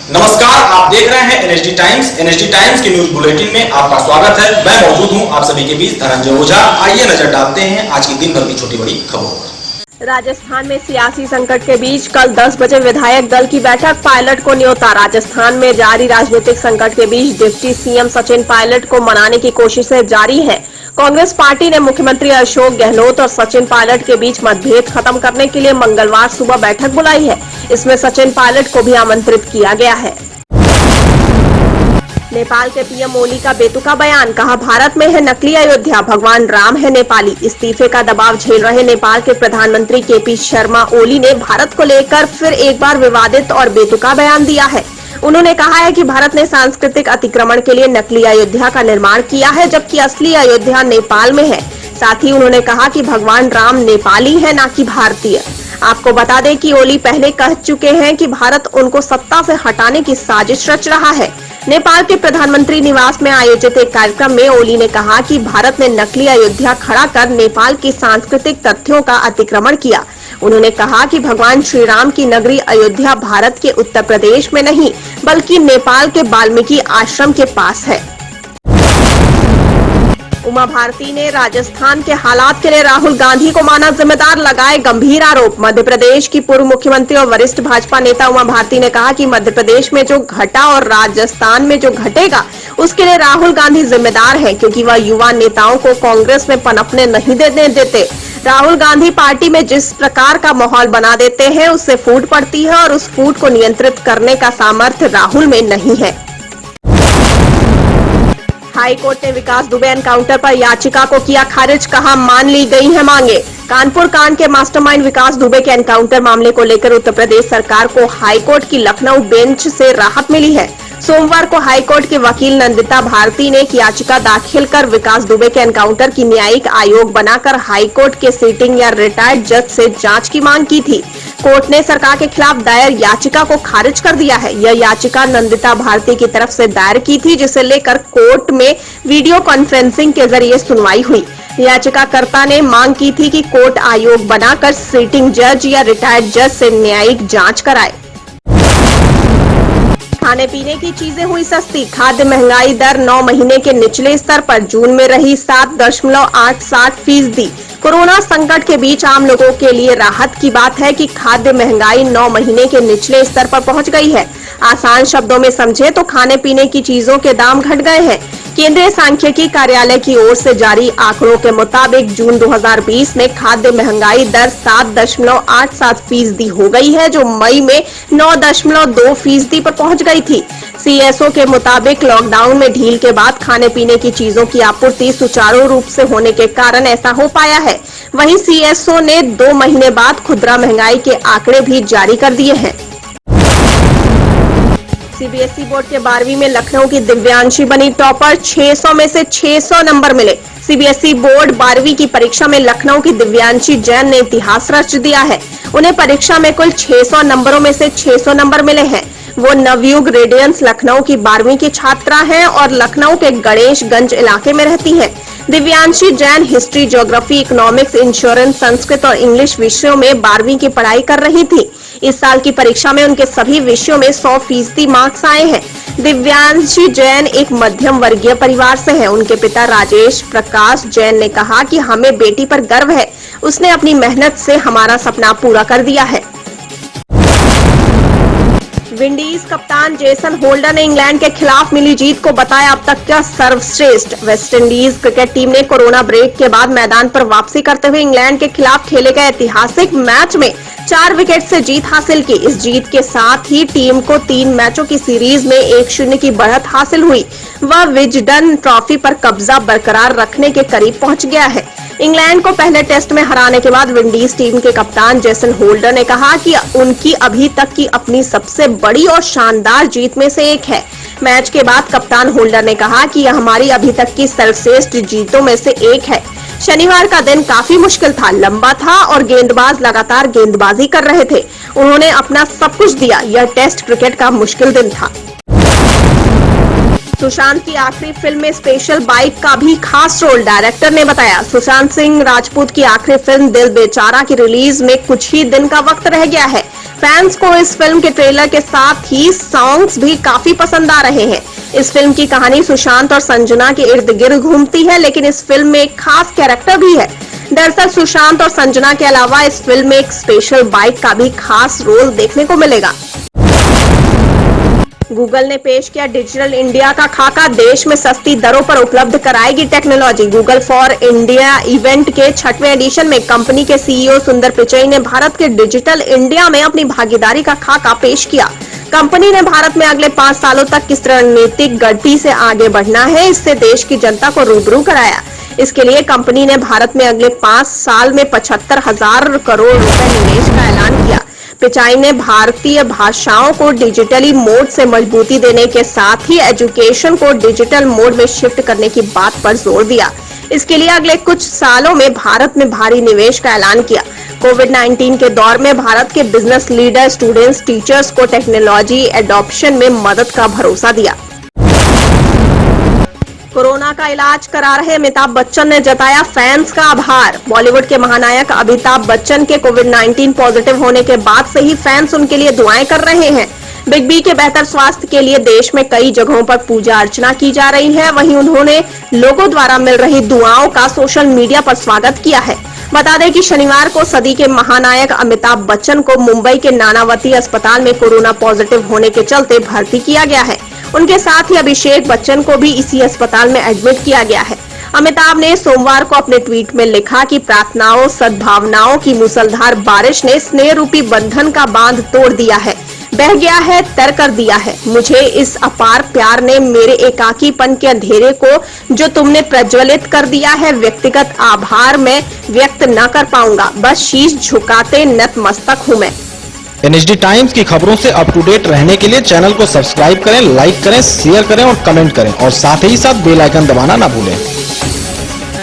नमस्कार, आप देख रहे हैं एनएसडी टाइम्स। एनएसडी टाइम्स के न्यूज बुलेटिन में आपका स्वागत है। मैं मौजूद हूं आप सभी के बीच धनंजय ओझा। आइए नजर डालते हैं आज की दिन भर की छोटी बड़ी खबरों पर। राजस्थान में सियासी संकट के बीच कल 10 बजे विधायक दल की बैठक, पायलट को न्योता। राजस्थान में जारी राजनीतिक संकट के बीच डिप्टी सीएम सचिन पायलट को मनाने की कोशिशें जारी हैं। कांग्रेस पार्टी ने मुख्यमंत्री अशोक गहलोत और सचिन पायलट के बीच मतभेद खत्म करने के लिए मंगलवार सुबह बैठक बुलाई है। इसमें सचिन पायलट को भी आमंत्रित किया गया है। नेपाल के पीएम ओली का बेतुका बयान, कहा भारत में है नकली अयोध्या, भगवान राम है नेपाली। इस्तीफे का दबाव झेल रहे नेपाल के प्रधानमंत्री केपी शर्मा ओली ने भारत को लेकर फिर एक बार विवादित और बेतुका बयान दिया है। उन्होंने कहा है कि भारत ने सांस्कृतिक अतिक्रमण के लिए नकली अयोध्या का निर्माण किया है, जबकि असली अयोध्या नेपाल में है। साथ ही उन्होंने कहा कि भगवान राम नेपाली है, न कि भारतीय। आपको बता दें कि ओली पहले कह चुके हैं कि भारत उनको सत्ता से हटाने की साजिश रच रहा है। नेपाल के प्रधानमंत्री निवास में आयोजित एक कार्यक्रम में ओली ने कहा कि भारत ने नकली अयोध्या खड़ा कर नेपाल की सांस्कृतिक तथ्यों का अतिक्रमण किया। उन्होंने कहा कि भगवान श्री राम की नगरी अयोध्या भारत के उत्तर प्रदेश में नहीं, बल्कि नेपाल के वाल्मीकि आश्रम के पास है। उमा भारती ने राजस्थान के हालात के लिए राहुल गांधी को माना जिम्मेदार, लगाए गंभीर आरोप। मध्य प्रदेश की पूर्व मुख्यमंत्री और वरिष्ठ भाजपा नेता उमा भारती ने कहा कि मध्य प्रदेश में जो घटा और राजस्थान में जो घटेगा उसके लिए राहुल गांधी जिम्मेदार हैं, क्योंकि वह युवा नेताओं को कांग्रेस में पनपने नहीं देने देते। राहुल गांधी पार्टी में जिस प्रकार का माहौल बना देते हैं उससे फूट पड़ती है और उस फूट को नियंत्रित करने का सामर्थ्य राहुल में नहीं है। हाई कोर्ट ने विकास दुबे एनकाउंटर पर याचिका को किया खारिज, कहा मान ली गई है मांगे। कानपुर कांड के मास्टरमाइंड विकास दुबे के एनकाउंटर मामले को लेकर उत्तर प्रदेश सरकार को हाई कोर्ट की लखनऊ बेंच से राहत मिली है। सोमवार को हाई कोर्ट के वकील नंदिता भारती ने एक याचिका दाखिल कर विकास दुबे के एनकाउंटर की न्यायिक आयोग बनाकर हाई कोर्ट के सिटिंग या रिटायर्ड जज से जांच की मांग की थी। कोर्ट ने सरकार के खिलाफ दायर याचिका को खारिज कर दिया है। यह याचिका नंदिता भारती की तरफ से दायर की थी, जिसे लेकर कोर्ट में वीडियो कॉन्फ्रेंसिंग के जरिए सुनवाई हुई। याचिकाकर्ता ने मांग की थी कि कोर्ट आयोग बनाकर सिटिंग जज या रिटायर्ड जज से न्यायिक जांच कराए। खाने पीने की चीजें हुई सस्ती, खाद्य महंगाई दर 9 महीने के निचले स्तर पर, जून में रही 7.87%। कोरोना संकट के बीच आम लोगों के लिए राहत की बात है कि खाद्य महंगाई 9 महीने के निचले स्तर पर पहुंच गई है। आसान शब्दों में समझे तो खाने पीने की चीजों के दाम घट गए हैं। केंद्रीय सांख्यिकी कार्यालय की ओर से जारी आंकड़ों के मुताबिक जून 2020 में खाद्य महंगाई दर 7.87% हो गई है, जो मई में 9.2% पर पहुंच गई थी। सीएसओ के मुताबिक लॉकडाउन में ढील के बाद खाने पीने की चीजों की आपूर्ति सुचारू रूप से होने के कारण ऐसा हो पाया है। वहीं सीएसओ ने 2 महीने बाद खुदरा महंगाई के आंकड़े भी जारी कर दिए हैं। सीबीएसई बोर्ड के 12वीं में लखनऊ की दिव्यांशी बनी टॉपर, 600 में से 600 नंबर मिले। सीबीएसई बोर्ड 12वीं की परीक्षा में लखनऊ की दिव्यांशी जैन ने इतिहास रच दिया है। उन्हें परीक्षा में कुल 600 नंबरों में से 600 नंबर मिले हैं। वो नवयुग रेडियंस लखनऊ की 12वीं की छात्रा हैं और लखनऊ के गणेशगंज इलाके में रहती हैं। Divyanshi Jain history, geography, economics, insurance, Sanskrit और इंग्लिश विषयों में 12वीं की पढ़ाई कर रही थी। इस साल की परीक्षा में उनके सभी विषयों में 100% मार्क्स आए हैं। दिव्यांशी जैन एक मध्यम वर्गीय परिवार से है। उनके पिता राजेश प्रकाश जैन ने कहा कि हमें बेटी पर गर्व है, उसने अपनी मेहनत से हमारा सपना पूरा कर दिया है। विंडीज कप्तान जेसन होल्डर ने इंग्लैंड के खिलाफ मिली जीत को बताया अब तक का सर्वश्रेष्ठ। वेस्टइंडीज क्रिकेट टीम ने कोरोना ब्रेक के बाद मैदान पर वापसी करते हुए इंग्लैंड के खिलाफ खेले गए ऐतिहासिक मैच में 4 विकेट से जीत हासिल की। इस जीत के साथ ही टीम को 3 मैचों की सीरीज में 1-0 की बढ़त हासिल हुई। वह विजडन ट्रॉफी पर कब्जा बरकरार रखने के करीब पहुंच गया है। इंग्लैंड को पहले टेस्ट में हराने के बाद विंडीज टीम के कप्तान जेसन होल्डर ने कहा कि उनकी अभी तक की अपनी सबसे बड़ी और शानदार जीत में से एक है। मैच के बाद कप्तान होल्डर ने कहा कि यह हमारी अभी तक की सर्वश्रेष्ठ जीतों में से एक है। शनिवार का दिन काफी मुश्किल था, लंबा था और गेंदबाज लगातार गेंदबाजी कर रहे थे। उन्होंने अपना सब कुछ दिया। यह टेस्ट क्रिकेट का मुश्किल दिन था। सुशांत की आखिरी फिल्म में स्पेशल बाइक का भी खास रोल, डायरेक्टर ने बताया। सुशांत सिंह राजपूत की आखिरी फिल्म दिल बेचारा की रिलीज में कुछ ही दिन का वक्त रह गया है। फैंस को इस फिल्म के ट्रेलर के साथ ही सॉन्ग्स भी काफी पसंद आ रहे हैं। इस फिल्म की कहानी सुशांत और संजना के इर्द गिर्द घूमती है, लेकिन इस फिल्म में एक खास कैरेक्टर भी है। दरअसल सुशांत और संजना के अलावा इस फिल्म में एक स्पेशल बाइक का भी खास रोल देखने को मिलेगा। गूगल ने पेश किया डिजिटल इंडिया का खाका, देश में सस्ती दरों पर उपलब्ध कराएगी technology. Google for India event के 6वें एडिशन में कंपनी के सीईओ सुंदर पिचई ने भारत के डिजिटल इंडिया में अपनी भागीदारी का खाका पेश किया। कंपनी ने भारत में अगले 5 सालों तक किस रणनीतिक गति से आगे बढ़ना है, इससे देश की जनता को रूबरू कराया। इसके लिए कंपनी ने भारत में अगले 5 साल में 75,000 करोड़ रुपए निवेश का ऐलान किया। पिचाई ने भारतीय भाषाओं को डिजिटली मोड से मजबूती देने के साथ ही एजुकेशन को डिजिटल मोड में शिफ्ट करने की बात पर जोर दिया। इसके लिए अगले कुछ सालों में भारत में भारी निवेश का ऐलान किया। कोविड-19 के दौर में भारत के बिजनेस लीडर, स्टूडेंट्स, टीचर्स को टेक्नोलॉजी एडॉप्शन में मदद का भरोसा दिया। कोरोना का इलाज करा रहे अमिताभ बच्चन ने जताया फैंस का आभार। बॉलीवुड के महानायक अमिताभ बच्चन के कोविड-19 पॉजिटिव होने के बाद से ही फैंस उनके लिए दुआएं कर रहे हैं। बिग बी के बेहतर स्वास्थ्य के लिए देश में कई जगहों पर पूजा अर्चना की जा रही है। वहीं उन्होंने लोगों द्वारा मिल रही दुआओं का सोशल मीडिया पर स्वागत किया है। बता दें कि शनिवार को सदी के महानायक अमिताभ बच्चन को मुंबई के नानावती अस्पताल में कोरोना पॉजिटिव होने के चलते भर्ती किया गया है। उनके साथ ही अभिषेक बच्चन को भी इसी अस्पताल में एडमिट किया गया है। अमिताभ ने सोमवार को अपने ट्वीट में लिखा कि प्रार्थनाओं, सद्भावनाओं की मूसलधार बारिश ने स्नेह रूपी बंधन का बांध तोड़ दिया है, बह गया है, तर कर दिया है। मुझे इस अपार प्यार ने मेरे एकाकीपन के अंधेरे को जो तुमने प्रज्वलित कर दिया है, व्यक्तिगत आभार मैं व्यक्त न कर पाऊंगा। बस शीश झुकाते नतमस्तक हूं मैं। एनएचडी टाइम्स की खबरों से अप टू डेट रहने के लिए चैनल को सब्सक्राइब करें, लाइक करें, शेयर करें और कमेंट करें और साथ ही साथ बेल आइकन दबाना ना भूलें।